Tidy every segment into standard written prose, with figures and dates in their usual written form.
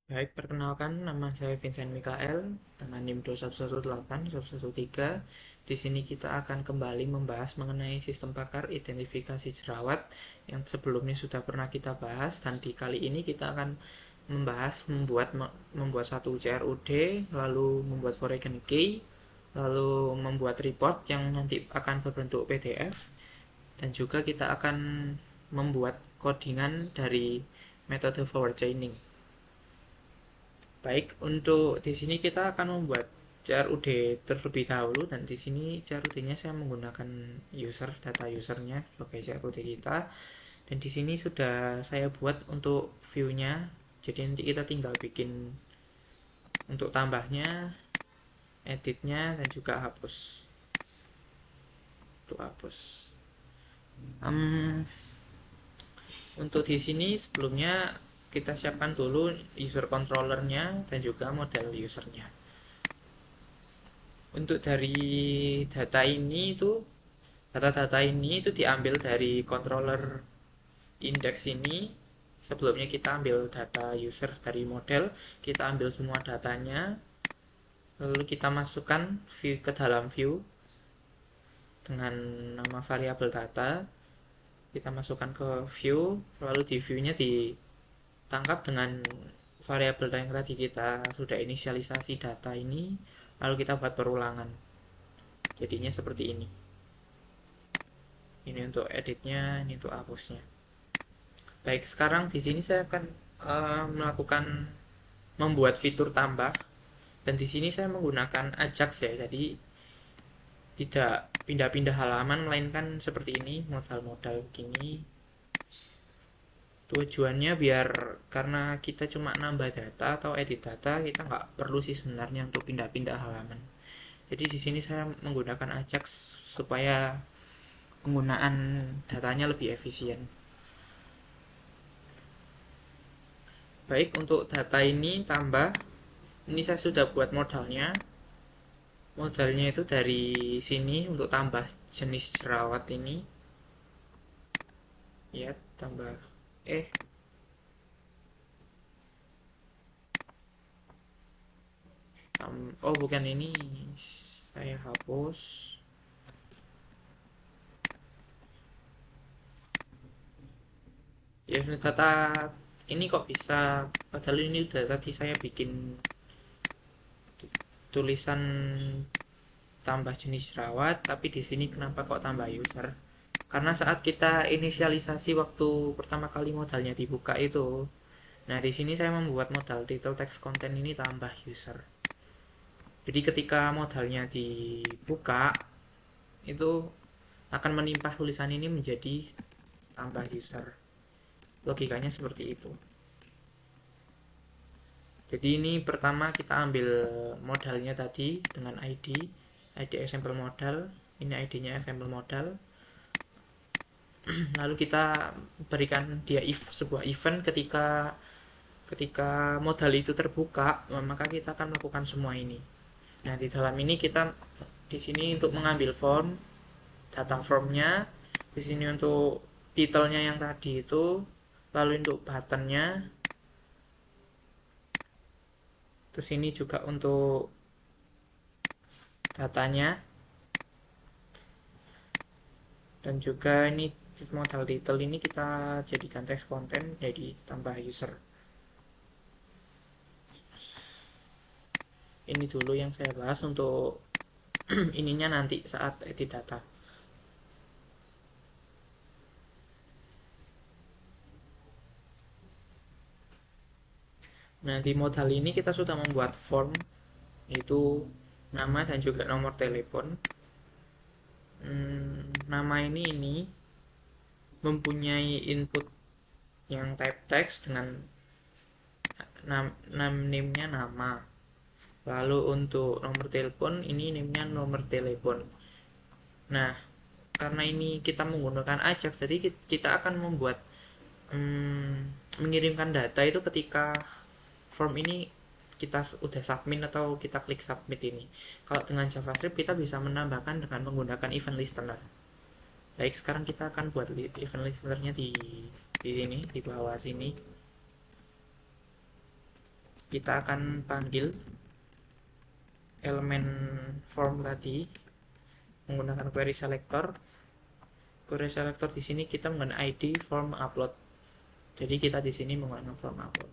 Baik, perkenalkan nama saya Vincent Mikael dengan NIM 2118113. Di sini kita akan kembali membahas mengenai sistem pakar identifikasi jerawat yang sebelumnya sudah pernah kita bahas, dan di kali ini kita akan membahas membuat satu CRUD, lalu membuat foreign key, lalu membuat report yang nanti akan berbentuk PDF, dan juga kita akan membuat codingan dari metode forward chaining. Baik, untuk di sini kita akan membuat CRUD terlebih dahulu, dan di sini CRUD-nya saya menggunakan data usernya sebagai CRUD kita, dan di sini sudah saya buat untuk view-nya. Jadi nanti kita tinggal bikin untuk tambahnya, editnya, dan juga hapus. Untuk hapus. Um, untuk di sini sebelumnya kita siapkan dulu user controllernya dan juga model usernya. Untuk dari data ini itu data-data ini itu diambil dari controller index ini. Sebelumnya kita ambil data user dari model, kita ambil semua datanya, lalu kita masukkan view ke dalam view dengan nama variabel data. Kita masukkan ke view, lalu di view-nya ditangkap dengan variabel yang tadi kita sudah inisialisasi data ini, lalu kita buat perulangan. Jadinya seperti ini. Ini untuk editnya, ini untuk hapusnya. Baik, sekarang di sini saya akan melakukan membuat fitur tambah, dan di sini saya menggunakan Ajax ya. Jadi tidak pindah-pindah halaman, melainkan seperti ini, modal-modal begini. Tujuannya biar karena kita cuma nambah data atau edit data, kita nggak perlu sih sebenarnya untuk pindah-pindah halaman. Jadi di sini saya menggunakan Ajax supaya penggunaan datanya lebih efisien. Baik, untuk data ini tambah, ini saya sudah buat modalnya. Modalnya itu dari sini untuk tambah jenis jerawat ini. Ya, tambah eh oh bukan ini, saya hapus. Ya, data ini kok bisa, padahal ini udah tadi saya bikin tulisan tambah jenis jerawat, tapi di sini kenapa kok tambah user? Karena saat kita inisialisasi waktu pertama kali modalnya dibuka itu, nah di sini saya membuat modal title text content ini tambah user. Jadi ketika modalnya dibuka, itu akan menimpa tulisan ini menjadi tambah user. Logikanya seperti itu. Jadi ini pertama kita ambil modalnya tadi dengan ID example modal, ini ID-nya example modal. Lalu kita berikan dia sebuah event ketika ketika modal itu terbuka, maka kita akan melakukan semua ini. Nah, di dalam ini kita di sini untuk mengambil form, data formnya, di sini untuk titelnya yang tadi itu, lalu untuk buttonnya, terus ini juga untuk datanya, dan juga ini modal title ini kita jadikan text content jadi tambah user. Ini dulu yang saya bahas untuk ininya nanti saat edit data. Nah, di modal ini kita sudah membuat form, yaitu nama dan juga nomor telepon. Nama ini mempunyai input yang type text dengan name-nya nama. Lalu untuk nomor telepon, ini name-nya nomor telepon. Nah, karena ini kita menggunakan Ajax, jadi kita akan membuat mengirimkan data itu ketika form ini kita udah submit atau kita klik submit ini. Kalau dengan JavaScript kita bisa menambahkan dengan menggunakan event listener. Baik, sekarang kita akan buat event listenernya di sini, di bawah sini. kita akan panggil elemen form tadi menggunakan query selector. Query selector di sini kita menggunakan ID form upload. Jadi kita di sini menggunakan form upload.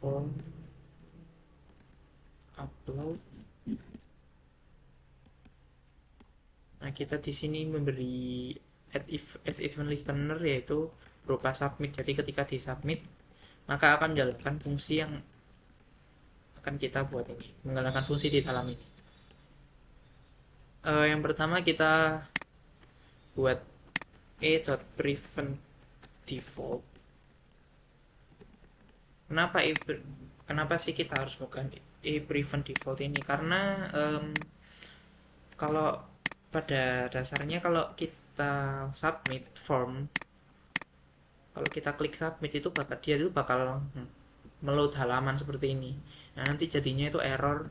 Form upload. Nah, kita di sini memberi add event listener yaitu berupa submit. Jadi ketika di submit, maka akan menjalankan fungsi yang akan kita buat ini, menjalankan fungsi di dalam ini. Yang pertama kita buat a.prevent default. Kenapa sih kita harus bukan prevent default ini? Karena kalau pada dasarnya kalau kita submit form, kalau kita klik submit itu bakal meload halaman seperti ini. Nah, nanti jadinya itu error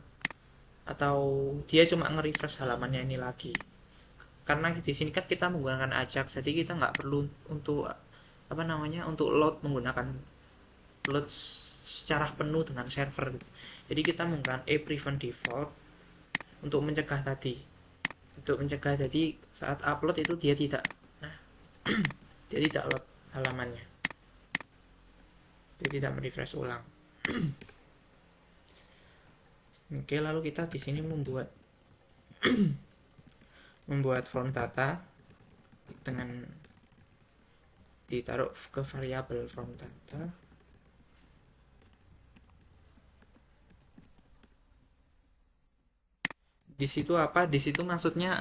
atau dia cuma nge-refresh halamannya ini lagi. Karena di sini kan kita menggunakan Ajax, jadi kita nggak perlu untuk untuk load menggunakan load secara penuh dengan server. Jadi kita menggunakan prevent default untuk mencegah tadi. Untuk mencegah jadi saat upload itu dia tidak dia tidak load halamannya. Dia tidak merefresh ulang. Oke, lalu kita di sini membuat form data dengan ditaruh ke variabel form data. Di situ apa? Di situ maksudnya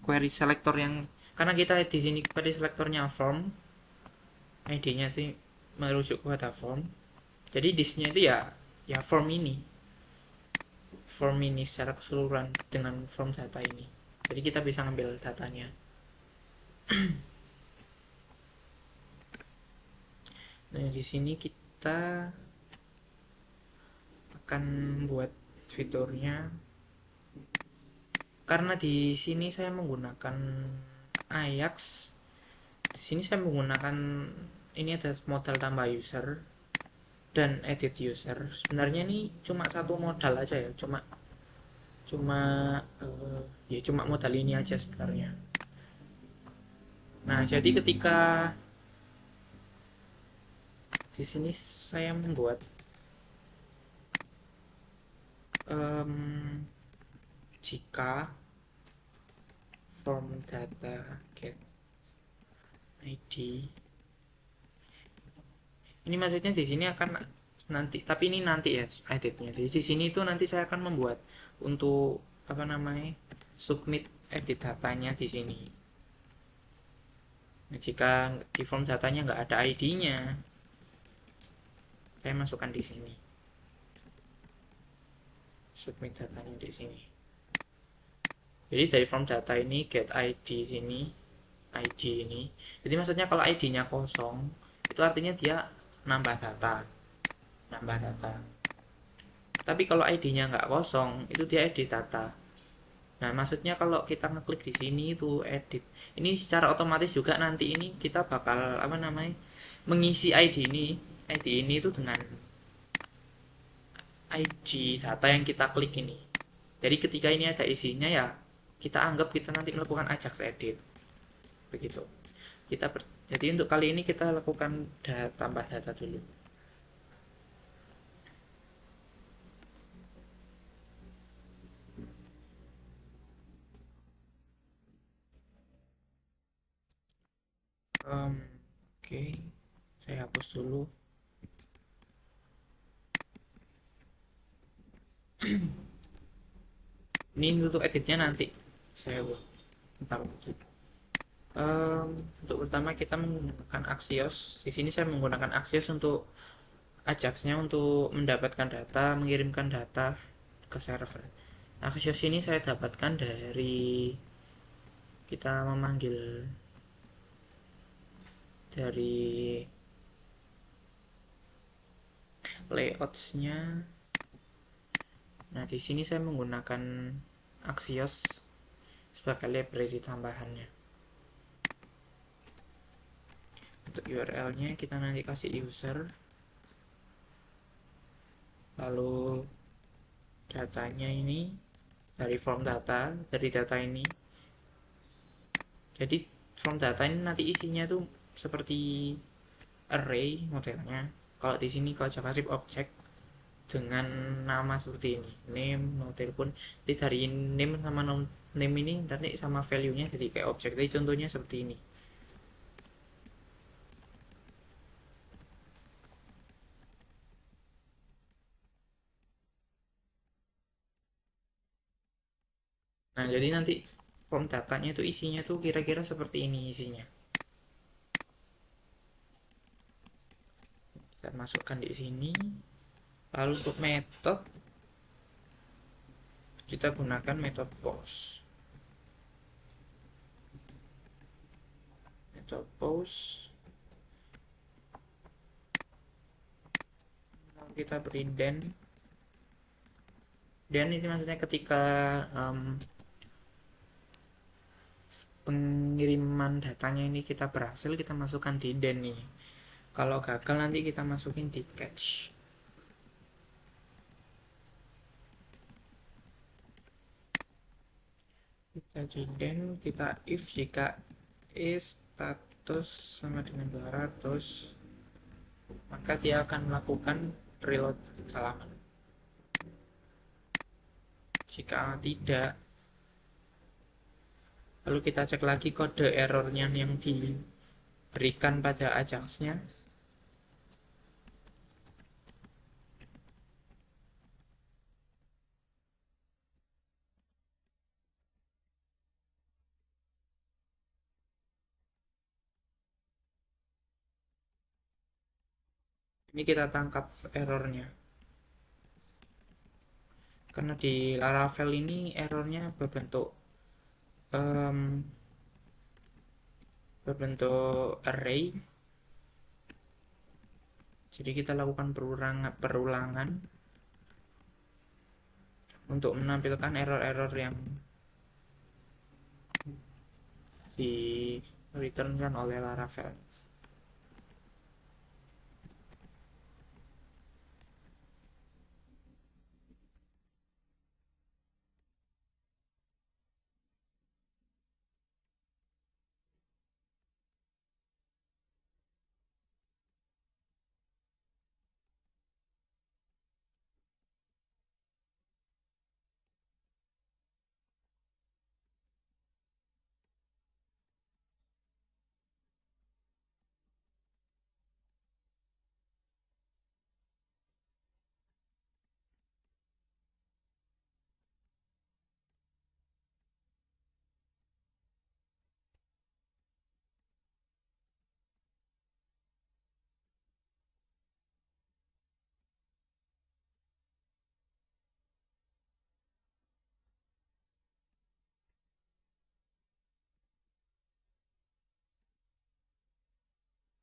query selector yang karena kita di sini query selectornya form, ID-nya sih merujuk kepada form. Jadi disnya itu ya form ini secara keseluruhan dengan form data ini. Jadi kita bisa ngambil datanya. Nah, di sini kita akan buat fiturnya. Karena di sini saya menggunakan Ajax. Di sini saya menggunakan ini ada modal tambah user dan edit user. Sebenarnya ini cuma satu modal aja ya, cuma cuma cuma modal ini aja sebenarnya. Nah, jadi ketika di sini saya membuat jika form data get ID, ini maksudnya di sini akan nanti, tapi ini nanti ya editnya. Jadi di sini itu nanti saya akan membuat untuk submit edit datanya di sini. Nah, jika di form datanya nggak ada ID-nya, saya masukkan di sini. Submit datanya di sini. Jadi dari form data ini get ID sini, ID ini. Jadi maksudnya kalau ID-nya kosong, itu artinya dia nambah data. Tapi kalau ID-nya nggak kosong, itu dia edit data. Nah, maksudnya kalau kita ngeklik di sini itu edit. Ini secara otomatis juga nanti ini kita bakal mengisi ID ini itu dengan ID data yang kita klik ini. Jadi ketika ini ada isinya ya kita anggap kita nanti melakukan Ajax edit. Begitu. Jadi untuk kali ini kita lakukan tambah data dulu. Oke, saya hapus dulu. Ini untuk editnya nanti saya buat. Bentar. Untuk pertama kita menggunakan Axios. Di sini saya menggunakan Axios untuk Ajaxnya untuk mendapatkan data, mengirimkan data ke server. Axios ini saya dapatkan dari kita memanggil dari layoutsnya. Nah, di sini saya menggunakan Axios sebagai library tambahannya. Untuk URL-nya kita nanti kasih user Lalu datanya ini dari form data, dari data ini. Jadi form data ini nanti isinya tuh seperti array modelnya. Kalau di sini kalau JavaScript object dengan nama seperti ini, name, no telepon. Jadi dari name sama name ini nanti sama value-nya jadi kayak objek. Jadi contohnya seperti ini. Nah, jadi nanti form datanya itu isinya tuh kira-kira seperti ini isinya. Kita masukkan di sini. Lalu untuk metode kita gunakan metode post. Metode post lalu kita beri dan ini maksudnya ketika pengiriman datanya ini kita berhasil, kita masukkan di den nih. Kalau gagal nanti kita masukin di catch. Kita di den, kita if jika is status sama dengan 200, maka dia akan melakukan reload halaman. Jika tidak, lalu kita cek lagi kode errornya yang diberikan pada Ajax-nya. Ini kita tangkap errornya. Karena di Laravel ini errornya berbentuk array. Jadi kita lakukan perulangan untuk menampilkan error-error yang di returnkan oleh Laravel.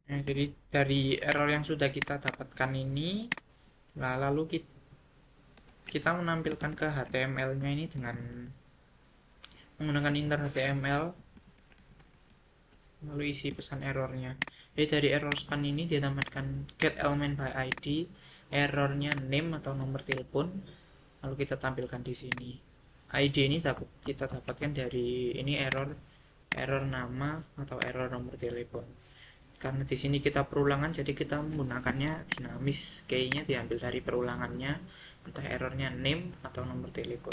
Nah, jadi dari error yang sudah kita dapatkan ini, lalu kita menampilkan ke HTML-nya ini dengan menggunakan inter HTML, lalu isi pesan errornya. Jadi dari error span ini ditambahkan get element by ID, errornya name atau nomor telepon, lalu kita tampilkan di sini. ID ini kita dapatkan dari ini error nama atau error nomor telepon. Karena di sini kita perulangan, jadi kita menggunakannya dinamis, key-nya diambil dari perulangannya, entah errornya name atau nomor telepon.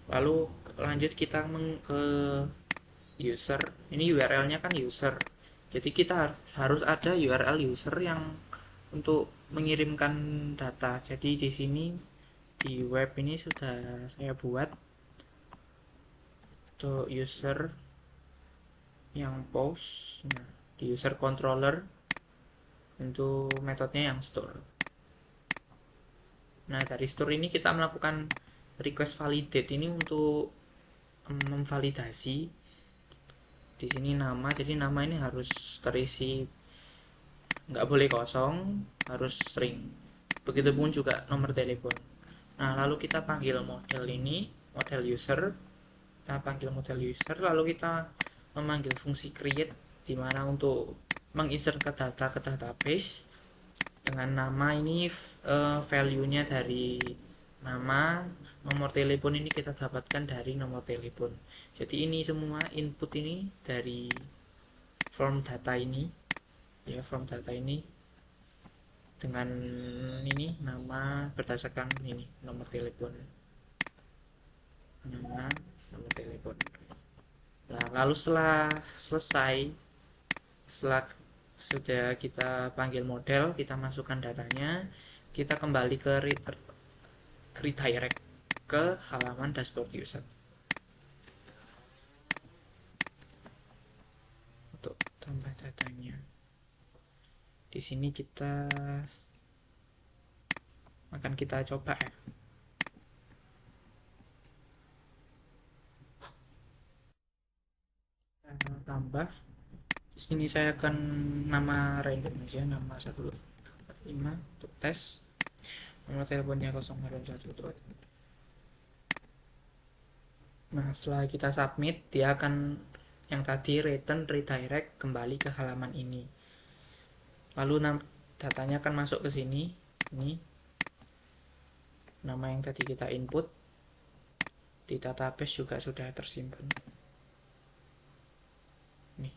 Lalu lanjut kita ke user. Ini URL-nya kan user, jadi kita harus ada URL user yang untuk mengirimkan data. Jadi di sini di web ini sudah saya buat untuk user yang post. Nah, di user controller untuk metodenya yang store. Nah, dari store ini kita melakukan request validate ini untuk memvalidasi di sini nama. Jadi nama ini harus terisi, nggak boleh kosong, harus string. Begitupun juga nomor telepon. Nah, lalu kita panggil model ini, model user. Kita panggil model user, lalu kita memanggil fungsi create di mana untuk menginsert ke data ke database. dengan nama ini value-nya dari nama, nomor telepon ini kita dapatkan dari nomor telepon. Jadi ini semua input ini dari form data ini, ya form data ini dengan ini nama berdasarkan ini nomor telepon, nama nomor telepon. Nah, lalu setelah selesai, setelah sudah kita panggil model, kita masukkan datanya, kita kembali ke redirect ke halaman dashboard user untuk tambah datanya. Di sini kita akan kita coba ya. Tambah. Di sini saya akan nama random aja, nama 145 untuk tes. Nomor teleponnya 081. Nah, setelah kita submit, dia akan yang tadi return redirect kembali ke halaman ini. Lalu datanya akan masuk ke sini. Ini nama yang tadi kita input di database juga sudah tersimpan. Nih.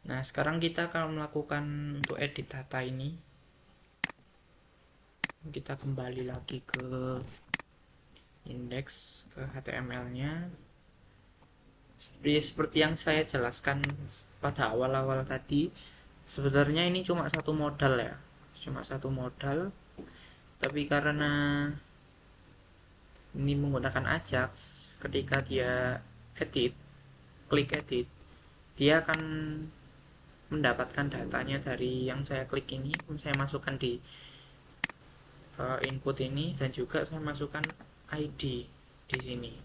Nah, sekarang kita akan melakukan untuk edit data ini. Kita kembali lagi ke index, ke HTML-nya. Seperti yang saya jelaskan pada awal-awal tadi, sebenarnya ini cuma satu modal ya, cuma satu modal, tapi karena ini menggunakan Ajax, ketika dia edit, klik edit, dia akan mendapatkan datanya dari yang saya klik ini, saya masukkan di input ini, dan juga saya masukkan ID di sini.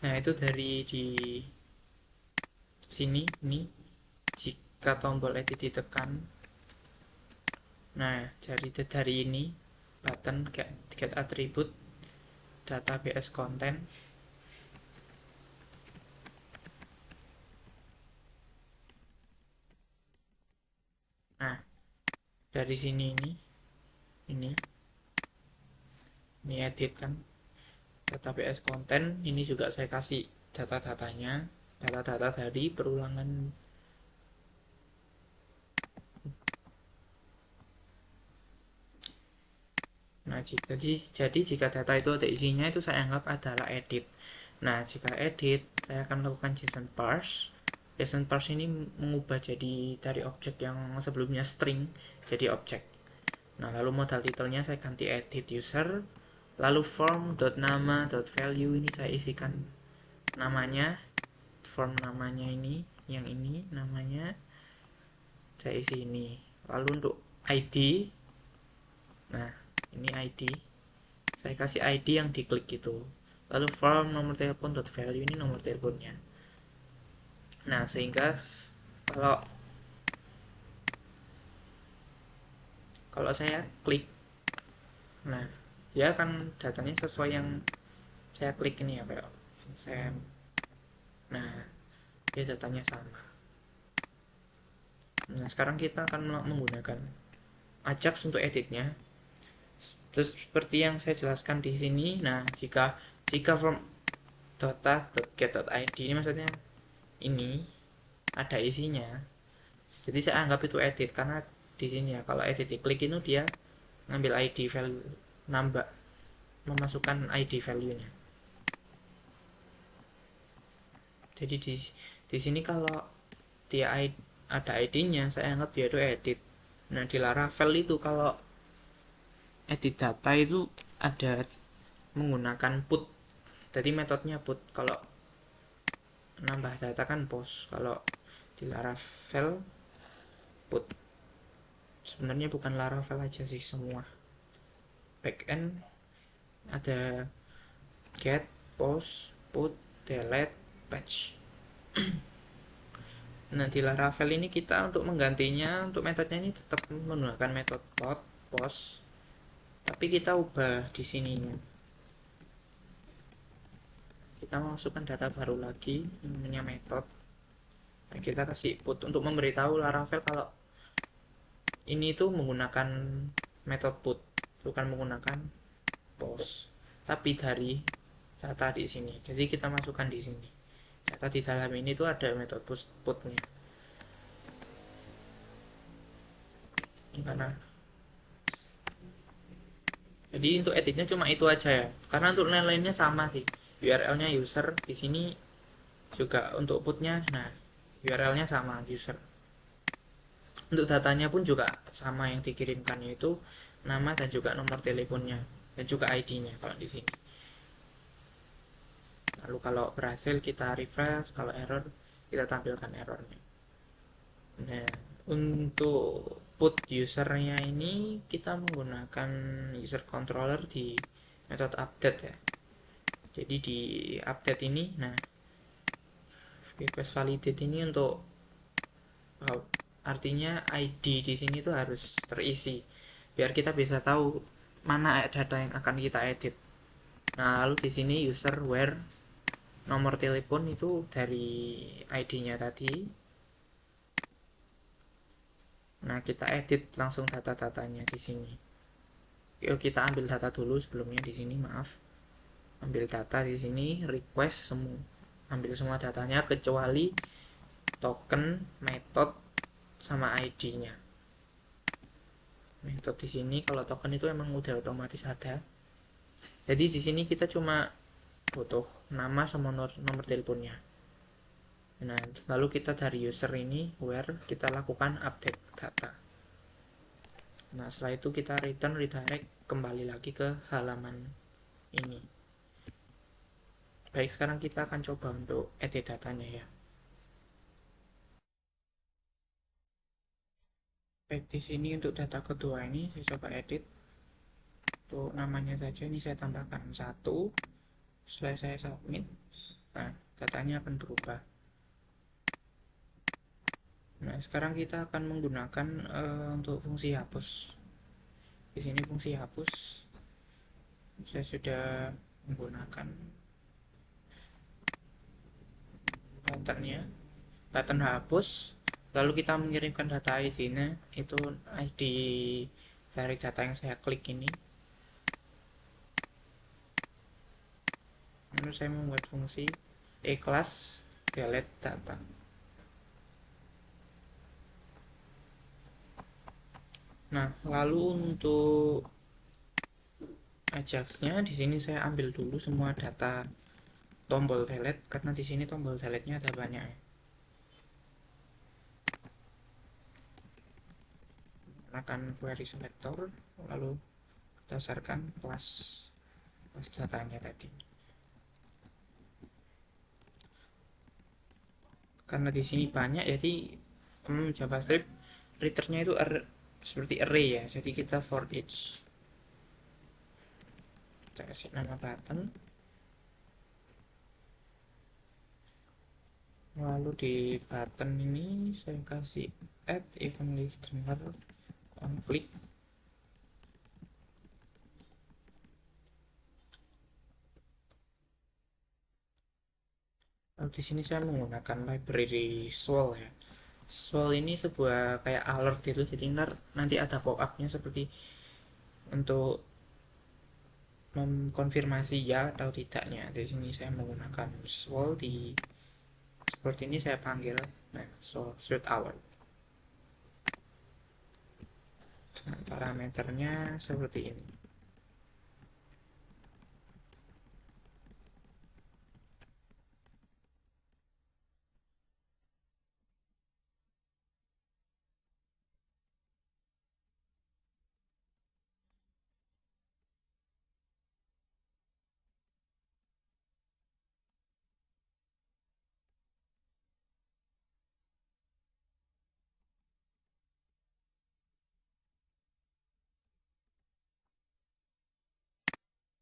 Nah, itu dari di sini ini jika tombol edit ditekan. Nah, dari ini button get attribute database content. Nah, dari sini ini edit kan database content, ini juga saya kasih data-datanya, data-data dari perulangan. Nah, jadi jika data itu ada isinya, itu saya anggap adalah edit. Nah, jika edit, saya akan melakukan JSON parse. JSON parse ini mengubah jadi dari objek yang sebelumnya string jadi objek. Nah, lalu modal titelnya saya ganti edit user. Lalu form.nama.value ini saya isikan namanya, form namanya ini, yang ini namanya saya isi ini. Lalu untuk ID, nah ini ID, saya kasih ID yang diklik gitu. Lalu form nomor telepon .value ini nomor teleponnya. Nah, sehingga kalau kalau saya klik, nah dia akan datanya sesuai yang saya klik ini ya, kayak Vincent. Nah, dia datanya sama. Nah, sekarang kita akan menggunakan Ajax untuk editnya. Terus seperti yang saya jelaskan di sini, nah jika from data.get.id ini maksudnya ini ada isinya. Jadi saya anggap itu edit karena di sini ya, kalau edit diklik itu dia ngambil ID value, nambah, memasukkan ID value-nya. Jadi di sini kalau dia ada ID-nya, saya anggap dia itu edit. Nah, di Laravel itu kalau edit data itu ada menggunakan put. Jadi metodenya put. Kalau nambah data kan post. Kalau di Laravel put. Sebenarnya bukan Laravel aja sih, semua backend ada get, post, put, delete, patch. Nah, di Laravel ini kita untuk menggantinya, untuk metodnya ini tetap menggunakan metode post, tapi kita ubah di sininya. Kita masukkan data baru lagi, namanya method. Nah, kita kasih put untuk memberitahu Laravel kalau ini tuh menggunakan metode put, bukan menggunakan post, tapi dari data di sini. Jadi kita masukkan di sini. Data di dalam ini tuh ada metode putnya. Karena jadi untuk editnya cuma itu aja ya. Karena untuk lain-lainnya sama sih. URL-nya user di sini juga untuk putnya. Nah, URL-nya sama user. Untuk datanya pun juga sama yang dikirimkan yaitu nama dan juga nomor teleponnya dan juga ID-nya kalau di sini. Lalu kalau berhasil kita refresh, kalau error kita tampilkan errornya. Nah, untuk put usernya ini kita menggunakan user controller di metode update ya. Jadi di update ini, nah request validate ini untuk artinya ID di sini tuh harus terisi biar kita bisa tahu mana data yang akan kita edit. Nah, lalu di sini user where nomor telepon itu dari ID-nya tadi. Nah, kita edit langsung data-datanya di sini. Yuk kita ambil data dulu sebelumnya di sini, maaf. Ambil data di sini, request semua. Ambil semua datanya kecuali token, method sama ID-nya. Method di sini kalau token itu emang udah otomatis ada. Jadi di sini kita cuma butuh nama sama nomor teleponnya. Nah, lalu kita dari user ini where kita lakukan update data. Nah, setelah itu kita return redirect kembali lagi ke halaman ini. Baik, sekarang kita akan coba untuk edit datanya ya. Baik, di sini untuk data kedua ini saya coba edit. Untuk namanya saja ini saya tambahkan 1. Setelah saya submit, nah datanya akan berubah. Nah, sekarang kita akan menggunakan untuk fungsi hapus. Di sini fungsi hapus saya sudah menggunakan buttonnya, button hapus. Lalu kita mengirimkan data ID-nya itu ID dari data yang saya klik ini. Lalu saya membuat fungsi class delete data. Nah, lalu untuk Ajaxnya di sini saya ambil dulu semua data tombol delete karena di sini tombol delete-nya ada banyak ya. Gunakan query selector lalu berdasarkan kelas datanya tadi. Karena di sini banyak jadi JavaScript returnnya itu seperti array ya. Jadi kita for each kita kasih nama button, lalu di button ini saya kasih add event listener on click. Lalu di sini saya menggunakan library Swell ya. Swell ini sebuah kayak alert itu, jadi nanti ada pop-upnya seperti untuk mengkonfirmasi ya atau tidaknya. Di sini saya menggunakan Swell di seperti ini saya panggil. Nah, Swell shoot alert. Dengan parameternya seperti ini.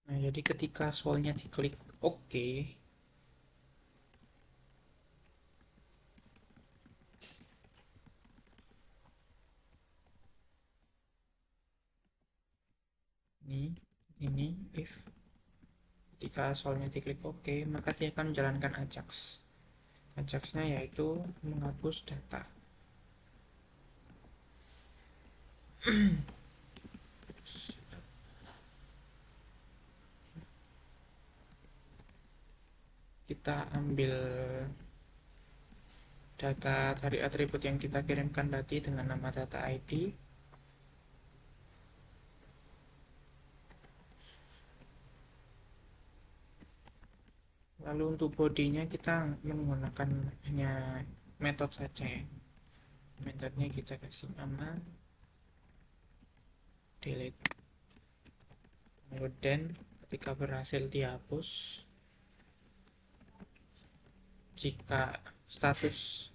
Nah, jadi ketika Swellnya diklik OK, ini if ketika Swellnya diklik OK, maka dia akan menjalankan Ajax. Ajaxnya yaitu menghapus data. Kita ambil data dari atribut yang kita kirimkan tadi dengan nama data ID. Lalu untuk bodinya kita menggunakan hanya metode saja ya. Metodenya kita kasih nama delete. Kemudian ketika berhasil dihapus, jika status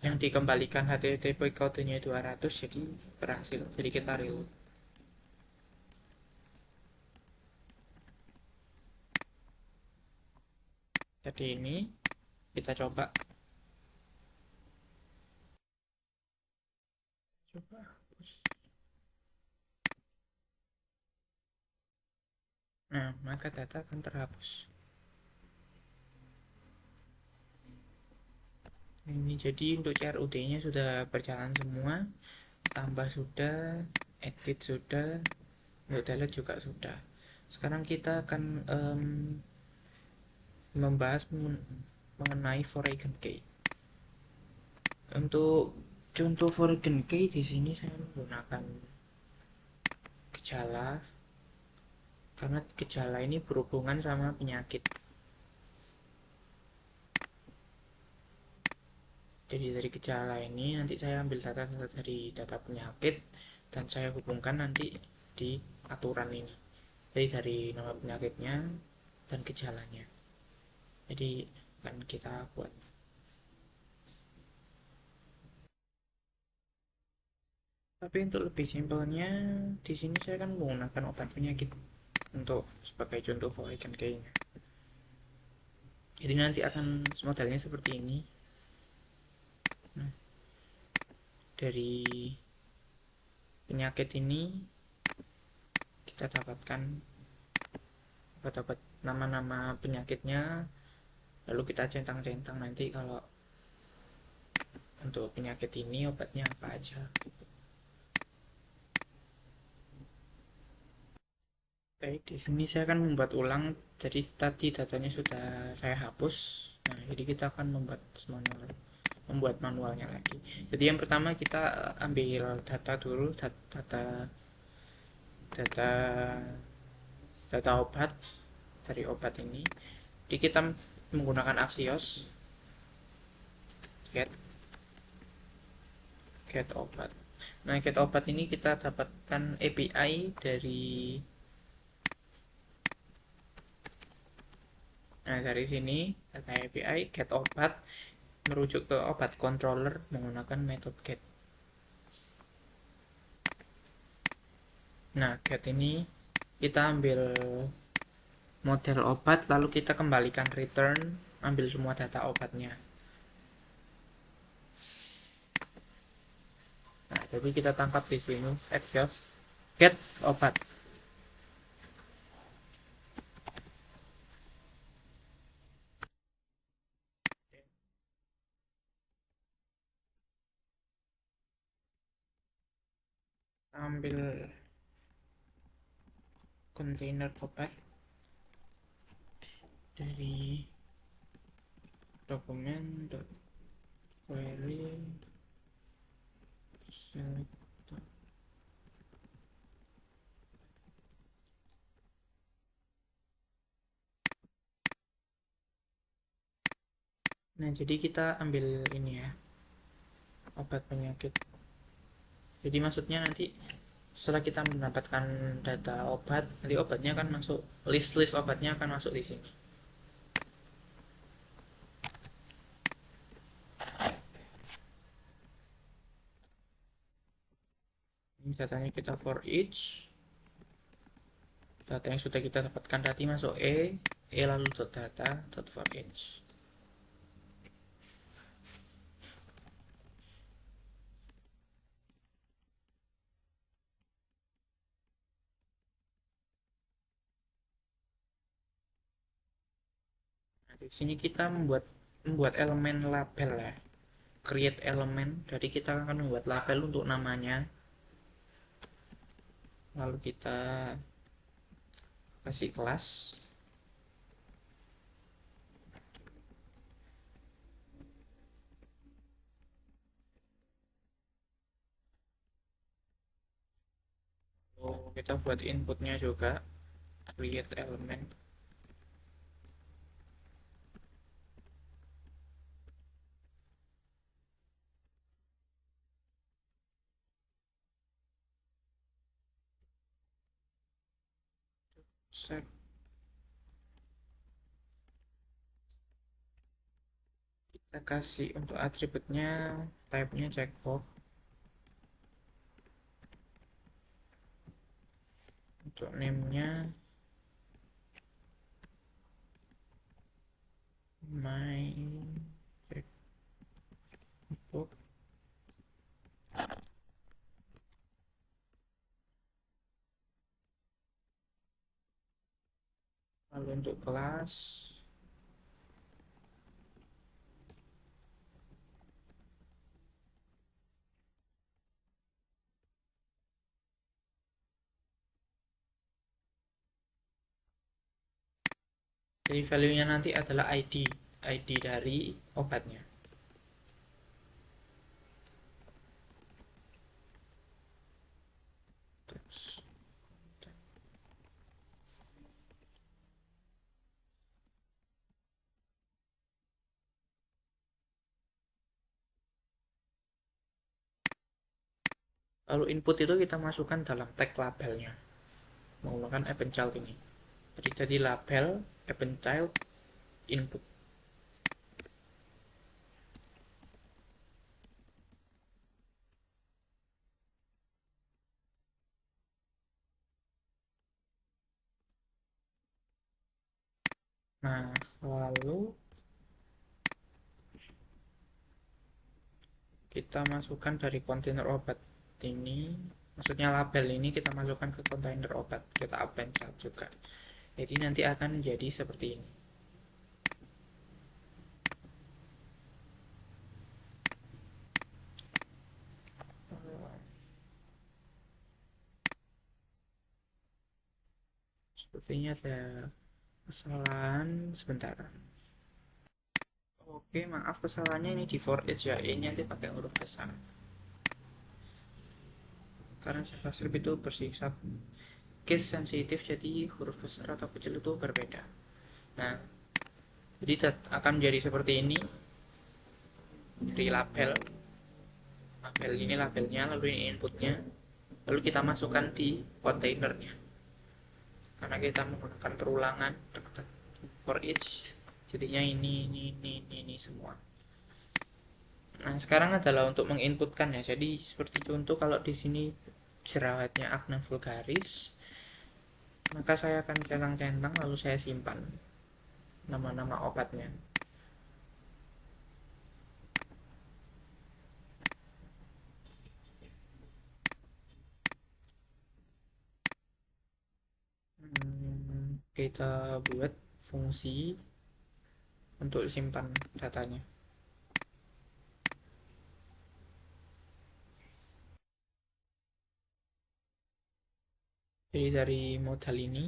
yang dikembalikan HTTP kodenya 200, jadi berhasil, jadi kita reload. Jadi ini kita coba hapus. Nah, maka data akan terhapus. Ini jadi untuk CRUD nya sudah berjalan semua, tambah sudah, edit sudah, untuk delete juga sudah. Sekarang kita akan membahas mengenai foreign key. Untuk contoh foreign key di sini saya menggunakan gejala, karena gejala ini berhubungan sama penyakit. Jadi dari gejala ini nanti saya ambil data-data dari data penyakit dan saya hubungkan nanti di aturan ini. Jadi dari nama penyakitnya dan gejalanya. Jadi akan kita buat. Tapi untuk lebih simpelnya, di sini saya kan menggunakan obat penyakit untuk sebagai contoh foreign key-nya. Jadi nanti akan modelnya seperti ini. Nah, dari penyakit ini kita dapatkan obat-obat nama-nama penyakitnya, lalu kita centang-centang nanti kalau untuk penyakit ini obatnya apa aja. Baik, di sini saya akan membuat ulang. Jadi tadi datanya sudah saya hapus. Nah, jadi kita akan membuat manualnya lagi. Jadi yang pertama kita ambil data dulu, data data data obat dari obat ini. Jadi kita menggunakan Axios get get obat. Nah, get obat ini kita dapatkan API dari sini data API get obat merujuk ke obat controller menggunakan metode get. Nah, get ini kita ambil model obat lalu kita kembalikan return, ambil semua data obatnya. Nah, jadi kita tangkap di sini Axios get obat. Ambil kontainer obat dari dokumen query select. Nah, jadi kita ambil ini ya, obat penyakit. Jadi maksudnya nanti setelah kita mendapatkan data obat, nanti obatnya akan masuk, list obatnya akan masuk di sini. Ini datanya kita for each. Data yang sudah kita dapatkan tadi masuk E lalu data for each. Nah, di sini kita membuat membuat elemen label ya, create elemen. Jadi kita akan membuat label untuk namanya, lalu kita kasih kelas. Kita buat inputnya juga create element. Set. Kita kasih untuk atributnya, type-nya checkbox. Untuk name-nya my checkbox. Lalu untuk kelas, jadi value-nya nanti adalah ID dari obatnya. Terus, lalu input itu kita masukkan dalam tag labelnya menggunakan event child ini. Jadi label event child input. Nah, lalu kita masukkan dari kontainer obat ini, maksudnya label ini kita masukkan ke kontainer obat, kita append child juga. Jadi nanti akan jadi seperti ini. Sepertinya ada kesalahan sebentar. Oke, maaf kesalahannya ini di for each ya, ini nanti pakai huruf besar. Karena JavaScript itu bersifat case sensitif, jadi huruf besar atau kecil itu berbeda. Nah, jadi akan jadi seperti ini dari label. Label ini labelnya, lalu ini inputnya, lalu kita masukkan di kontainernya. Karena kita menggunakan perulangan for each, jadinya ini semua. Nah, sekarang adalah untuk menginputkan ya. Jadi seperti contoh kalau di sini jerawatnya acne vulgaris, maka saya akan centang-centang lalu saya simpan nama-nama obatnya. Kita buat fungsi untuk simpan datanya. Jadi dari modal ini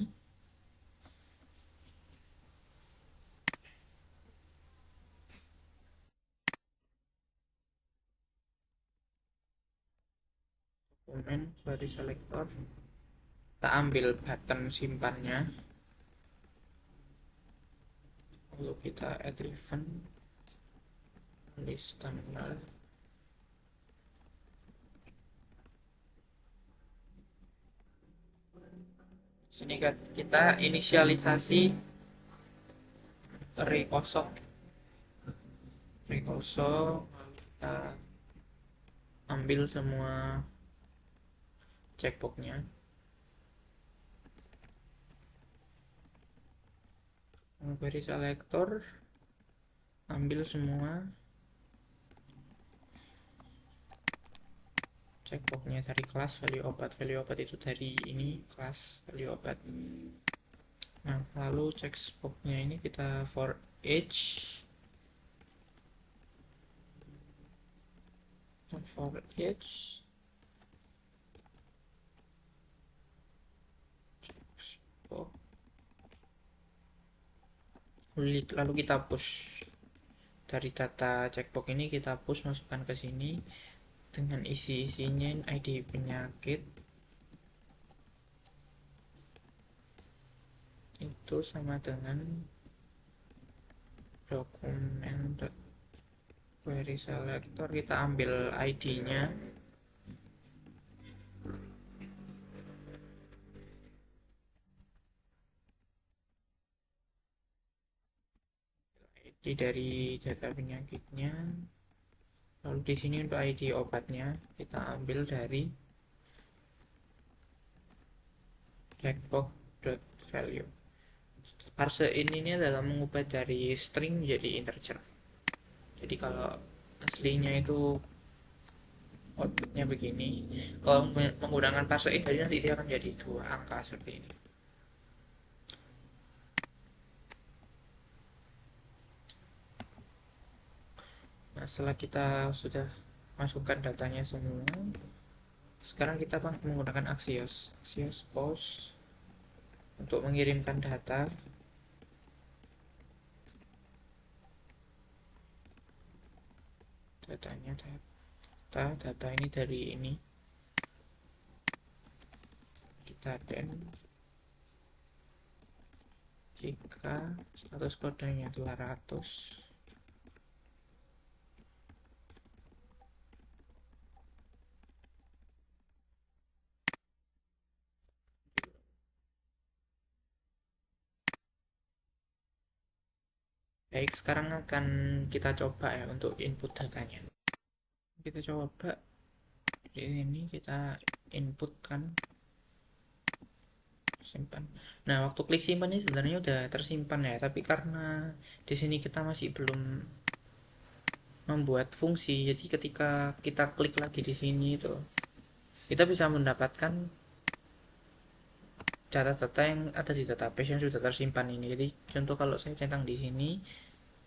dokumen dari selektor, kita ambil button simpannya, lalu kita add event list tanggal. Sini kita inisialisasi array kosong, kita ambil semua checkboxnya, query selector, ambil semua checkboxnya dari kelas value obat itu dari ini kelas value obat. Nah, lalu checkboxnya ini kita for each for each oh, lalu kita push dari data checkbox ini, kita push masukkan ke sini dengan isi-isinya ID penyakit itu sama dengan dokumen query selector, kita ambil ID-nya, ID dari data penyakitnya, lalu di sini untuk ID obatnya kita ambil dari checkbox.value. Parse ini adalah mengubah dari string menjadi integer. Jadi kalau aslinya itu outputnya begini, kalau menggunakan parse ini nanti dia akan jadi 2 angka seperti ini. Nah, setelah kita sudah masukkan datanya semua, sekarang kita menggunakan Axios post untuk mengirimkan datanya, data ini dari ini kita den jika status kodenya 200, baik. Sekarang akan kita coba ya untuk input datanya. Kita coba di sini, kita input kan, simpan. Nah, waktu klik simpan ini sebenarnya udah tersimpan ya, tapi karena di sini kita masih belum membuat fungsi, jadi ketika kita klik lagi di sini itu kita bisa mendapatkan data-data yang ada di database yang sudah tersimpan ini. Jadi contoh kalau saya centang di sini,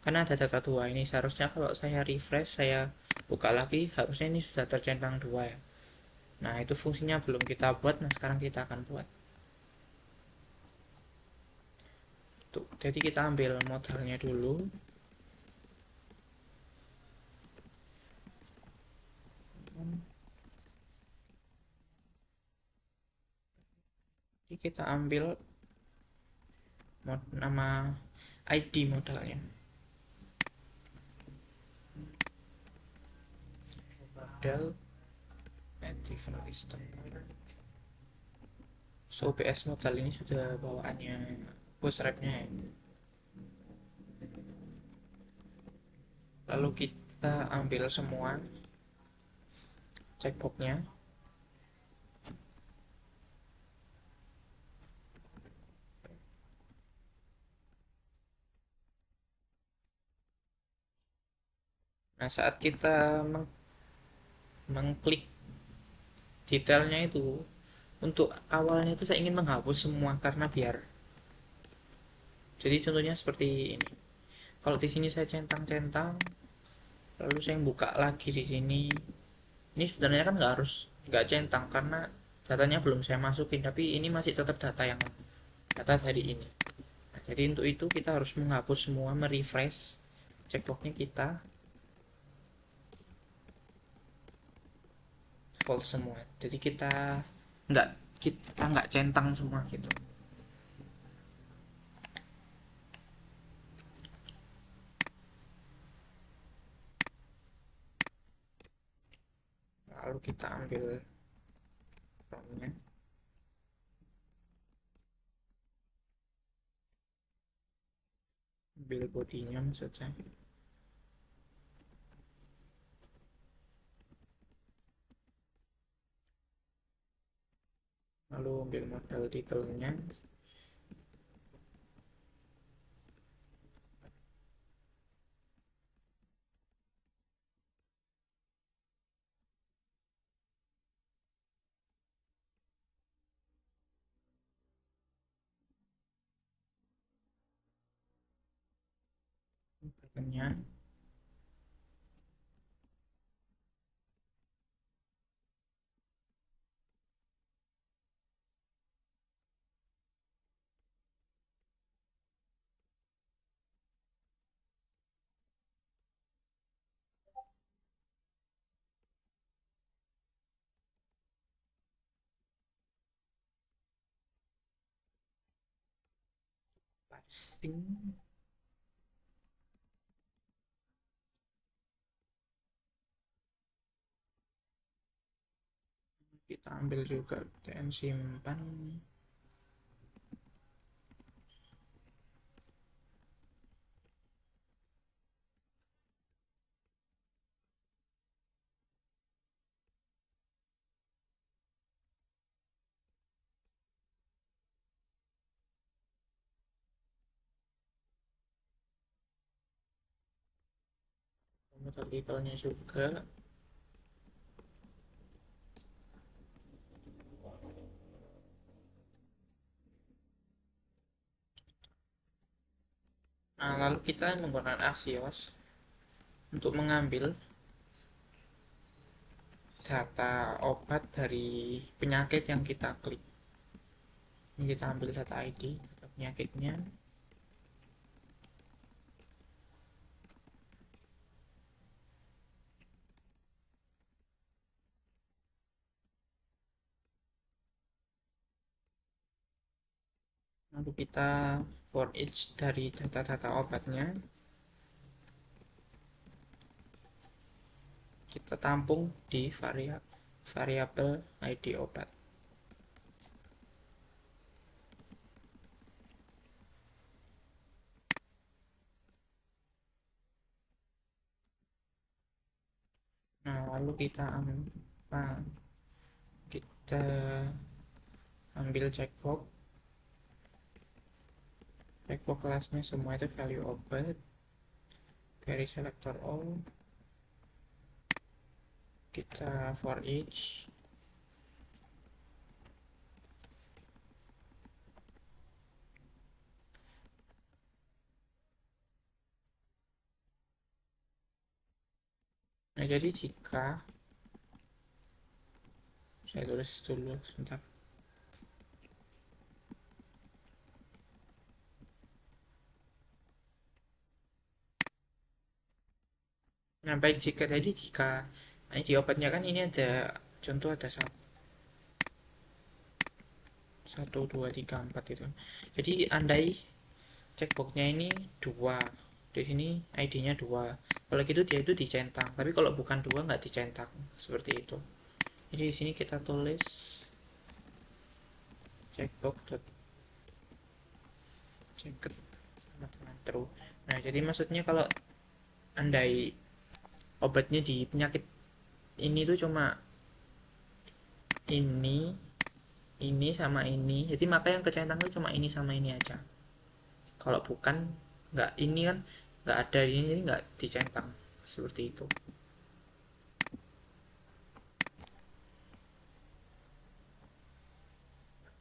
karena ada data 2 ini, seharusnya kalau saya refresh, saya buka lagi, harusnya ini sudah tercentang 2 ya. Nah, itu fungsinya belum kita buat. Nah, sekarang kita akan buat. Tuh, jadi kita ambil modalnya dulu. Jadi kita ambil nama ID modalnya. Modal event system. So, PS modal ini sudah bawaannya bootstrapnya ya. Lalu kita ambil semua checkboxnya. Nah, saat kita mengklik detailnya itu, untuk awalnya itu saya ingin menghapus semua karena biar, jadi contohnya seperti ini. Kalau di sini saya centang-centang, lalu saya buka lagi di sini. Ini sebenarnya kan nggak centang karena datanya belum saya masukin, tapi ini masih tetap data dari ini. Nah, jadi untuk itu kita harus menghapus semua, merefresh checkboxnya kita false semua. Jadi nggak kita nggak centang semua gitu. Lalu kita ambil formnya, ambil bodinya maksudnya, lalu ambil model detailnya, buttonnya, Sing. Kita ambil juga TN simpan. Metodikalnya juga. Nah, lalu kita menggunakan Axios untuk mengambil data obat dari penyakit yang kita klik. Ini kita ambil data ID, data penyakitnya. Lalu kita for each dari data-data obatnya. Kita tampung di variabel ID obat. Nah, lalu kita ambil checkbox kelasnya semua itu value obat, dari selector all, kita for each. Nah, jadi jika saya tulis dulu sebentar. Nah, baik, jika ID obatnya kan ini ada contoh, ada satu dua tiga empat itu. Jadi andai checkboxnya ini dua, di sini ID-nya dua, kalau gitu dia itu dicentang. Tapi kalau bukan dua nggak dicentang, seperti itu. Jadi di sini kita tulis checkbox dot checked true. Nah, jadi maksudnya kalau andai obatnya di penyakit ini tuh cuma ini sama ini, jadi maka yang kecentang itu cuma ini sama ini aja. Kalau bukan, nggak, ini kan nggak ada ini, jadi nggak dicentang, seperti itu.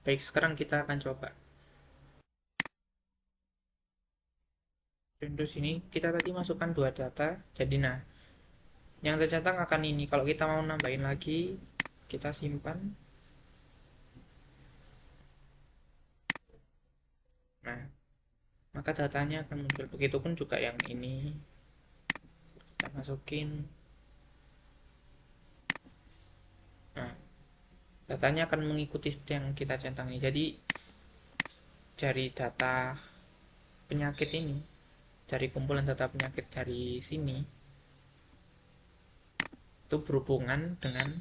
Baik, sekarang kita akan coba. Contoh sini kita tadi masukkan dua data, jadi nah yang tercentang akan ini. Kalau kita mau nambahin lagi, kita simpan. Nah, maka datanya akan muncul. Begitupun juga yang ini, kita masukin. Nah, datanya akan mengikuti seperti yang kita centang ini. Jadi dari data penyakit ini, dari kumpulan data penyakit dari sini, itu berhubungan dengan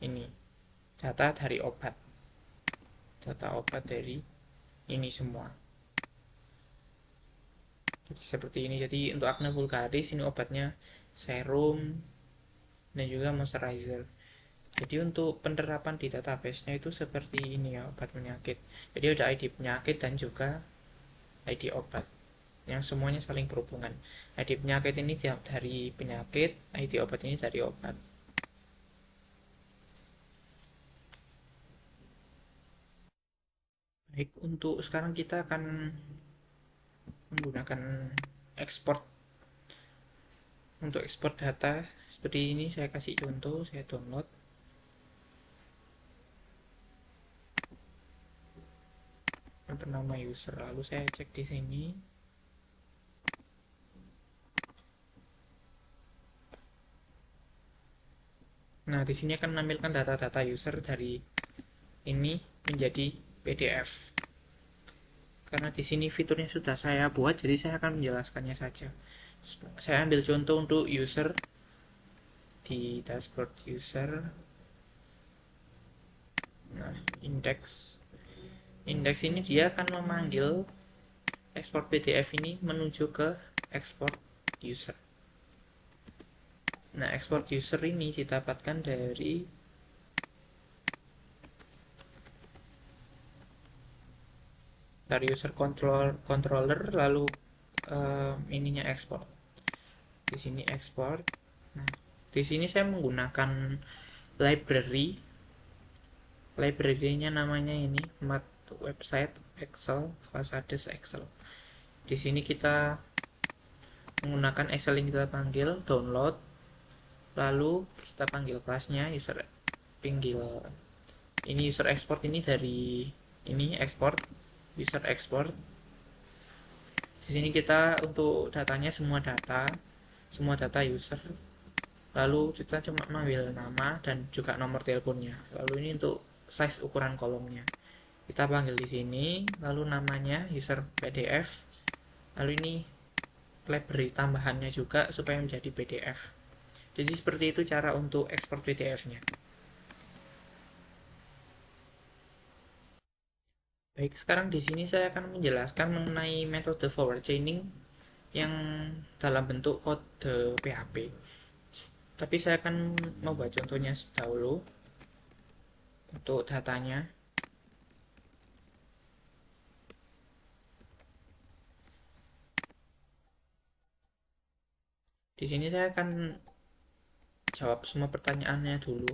ini, data dari obat dari ini semua. Jadi seperti ini. Jadi untuk acne vulgaris ini obatnya serum dan juga moisturizer. Jadi untuk penerapan di database-nya itu seperti ini ya, obat penyakit. Jadi ada ID penyakit dan juga ID obat yang semuanya saling berhubungan. ID penyakit ini dari penyakit, ID obat ini dari obat. Baik, untuk sekarang kita akan menggunakan export. Untuk ekspor data seperti ini, saya kasih contoh, saya download. Bernama user, lalu saya cek di sini. Nah, di sini akan menampilkan data-data user dari ini menjadi PDF. Karena di sini fiturnya sudah saya buat, jadi saya akan menjelaskannya saja. Saya ambil contoh untuk user di dashboard user. Nah, index ini dia akan memanggil ekspor PDF ini menuju ke ekspor user. Nah, ekspor user ini didapatkan dari user controller, lalu ininya ekspor. Di sini ekspor. Nah, di sini saya menggunakan library. Library-nya namanya ini mat website Excel, Facades Excel. Di sini kita menggunakan Excel yang kita panggil download, lalu kita panggil kelasnya user panggil ini user export ini dari ini export user export. Di sini kita untuk datanya semua data user, lalu kita cuma mengambil nama dan juga nomor teleponnya. Lalu ini untuk size ukuran kolomnya kita panggil di sini, lalu namanya user PDF, lalu ini library tambahannya juga supaya menjadi PDF. Jadi seperti itu cara untuk ekspor PDF-nya. Baik, sekarang di sini saya akan menjelaskan mengenai metode forward chaining yang dalam bentuk kode PHP. Tapi saya akan membuat contohnya dahulu untuk datanya. Di sini saya akan jawab semua pertanyaannya dulu.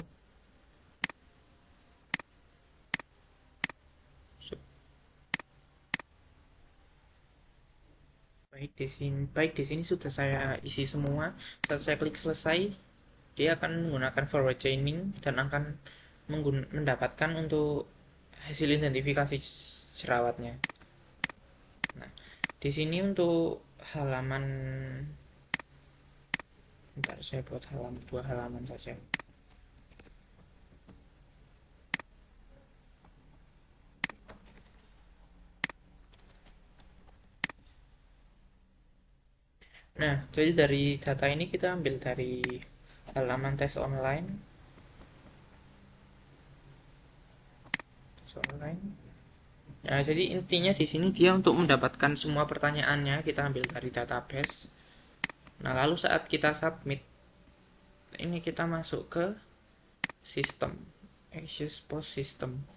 Baik di sini sudah saya isi semua. Saat saya klik selesai, dia akan menggunakan forward chaining dan akan mendapatkan untuk hasil identifikasi jerawatnya. Nah, di sini untuk halaman, bentar saya buat dua halaman saja. Nah, jadi dari data ini kita ambil dari halaman tes online. Nah, jadi intinya di sini dia untuk mendapatkan semua pertanyaannya kita ambil dari database. Nah, lalu saat kita submit, ini kita masuk ke sistem, Access Post System.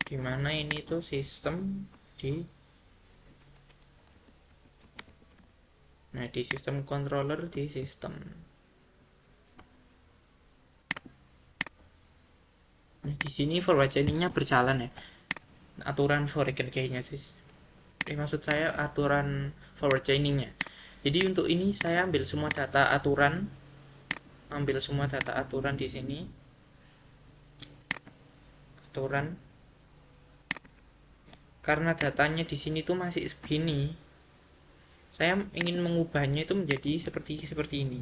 Dimana ini tuh sistem di di sistem controller di sistem. Nah, di sini forward chainingnya berjalan ya. Aturan foreign key-nya sih. Maksud saya aturan forward chainingnya. Jadi untuk ini saya ambil semua data aturan di sini. Aturan. Karena datanya di sini tuh masih segini. Saya ingin mengubahnya itu menjadi seperti ini.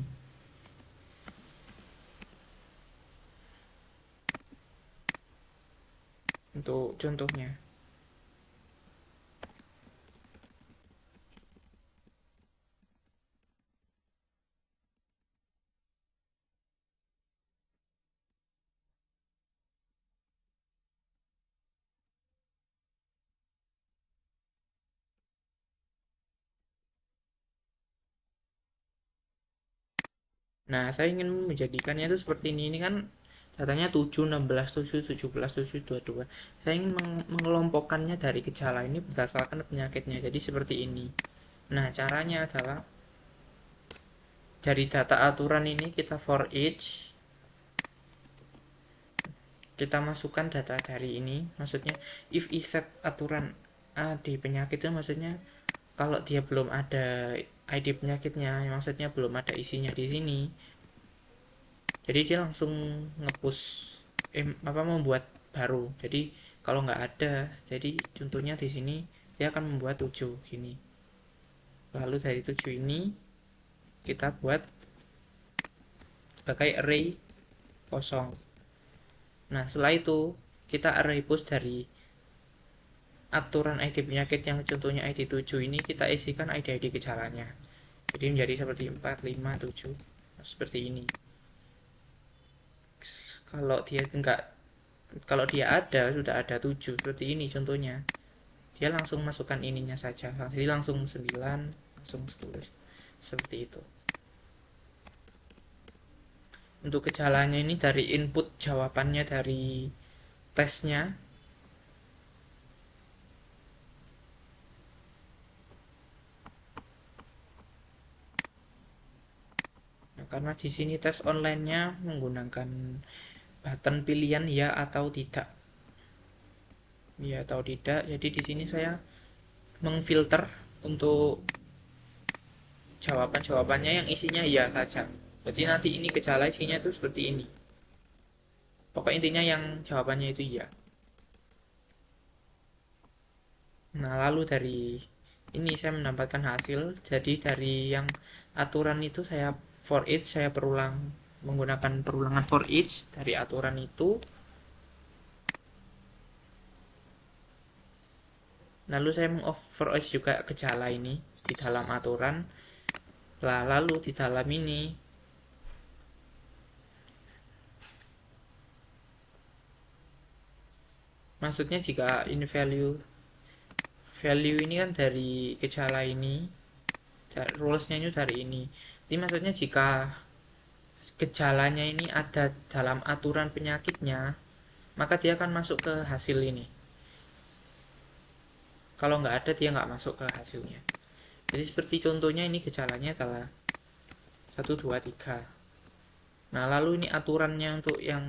Untuk contohnya. Nah, saya ingin menjadikannya itu seperti ini. Ini kan datanya 7, 16, 7, 17, 7, 22. Saya ingin mengelompokkannya dari gejala ini berdasarkan penyakitnya. Jadi seperti ini. Nah, caranya adalah dari data aturan ini kita for each, kita masukkan data dari ini. Maksudnya if iset aturan A di penyakit itu maksudnya kalau dia belum ada ID penyakitnya, maksudnya belum ada isinya di sini. Jadi dia langsung ngepush membuat baru. Jadi kalau nggak ada, jadi contohnya di sini dia akan membuat 7 gini. Lalu dari 7 ini kita buat sebagai array kosong. Nah, setelah itu kita array push dari aturan ID penyakit yang contohnya ID 7 ini kita isikan ID-ID gejalanya. Jadi menjadi seperti 4, 5, 7 seperti ini. Kalau dia enggak, kalau dia ada, sudah ada 7 seperti ini contohnya. Dia langsung masukkan ininya saja. Jadi langsung 9, langsung 10. Seperti itu. Untuk gejalanya ini dari input jawabannya dari tesnya. Nah, karena di sini tes online-nya menggunakan button pilihan ya atau tidak. Ya atau tidak. Jadi di sini saya mengfilter untuk jawaban-jawabannya yang isinya ya saja. Jadi nanti ini gejala isinya itu seperti ini. Pokok intinya yang jawabannya itu ya. Nah, lalu dari ini saya mendapatkan hasil. Jadi dari yang aturan itu saya for each saya berulang menggunakan perulangan for each dari aturan itu. Lalu saya mengover juga gejala ini di dalam aturan. Lalu di dalam ini maksudnya jika in value ini kan dari gejala ini, rulesnya itu dari ini. Jadi maksudnya jika gejalanya ini ada dalam aturan penyakitnya, maka dia akan masuk ke hasil ini. Kalau nggak ada, dia nggak masuk ke hasilnya. Jadi seperti contohnya ini gejalanya adalah 1, 2, 3. Nah, lalu ini aturannya untuk yang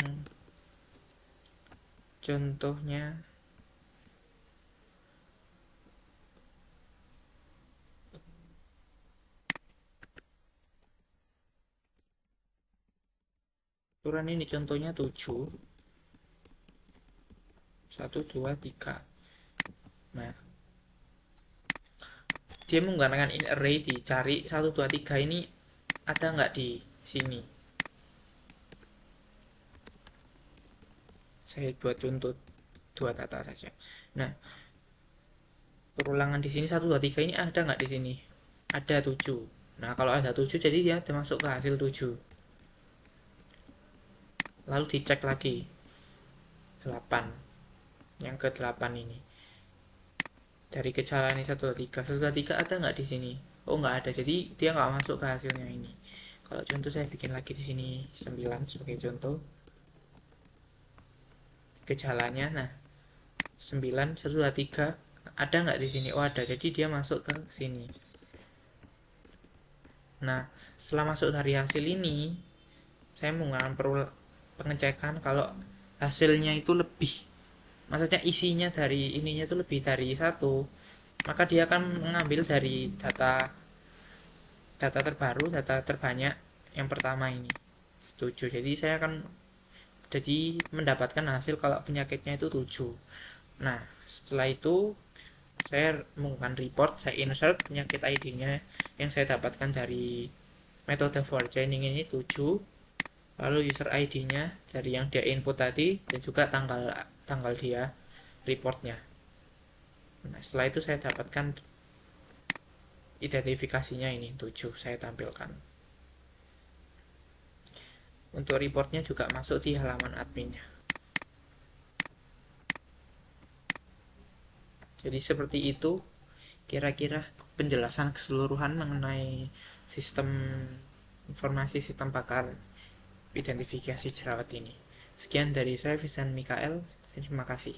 contohnya aturan ini contohnya 7, 1, 2, 3. Nah, dia menggunakan in array dicari 1, 2, 3 ini ada nggak di sini. Saya buat contoh 2 data saja. Nah, perulangan di sini 1, 2, 3 ini ada nggak di sini? Ada 7. Nah, kalau ada 7 jadi dia termasuk ke hasil 7. Lalu dicek lagi 8. Yang ke 8 ini. Dari gejala ini 1, 2, 3. 1, 2, 3 ada nggak di sini? Oh, nggak ada. Jadi dia nggak masuk ke hasilnya ini. Kalau contoh saya bikin lagi di sini 9 sebagai contoh. Gejalanya, nah 9, 1, 2, 3 ada nggak di sini? Oh, ada. Jadi dia masuk ke sini. Nah, setelah masuk dari hasil ini, saya menggunakan pengecekan kalau hasilnya itu lebih, maksudnya isinya dari ininya itu lebih dari 1, maka dia akan mengambil dari data data terbaru, data terbanyak yang pertama ini 7. Jadi saya akan mendapatkan hasil kalau penyakitnya itu 7. Nah, setelah itu saya menggunakan report, saya insert penyakit ID-nya yang saya dapatkan dari metode for chaining ini 7, lalu user ID-nya dari yang dia input tadi, dan juga tanggal dia reportnya. Nah, setelah itu saya dapatkan identifikasinya ini 7 saya tampilkan. Untuk reportnya juga masuk di halaman adminnya. Jadi seperti itu kira-kira penjelasan keseluruhan mengenai sistem informasi sistem pakar identifikasi jerawat ini. Sekian dari saya, Vincent Mikael. Terima kasih.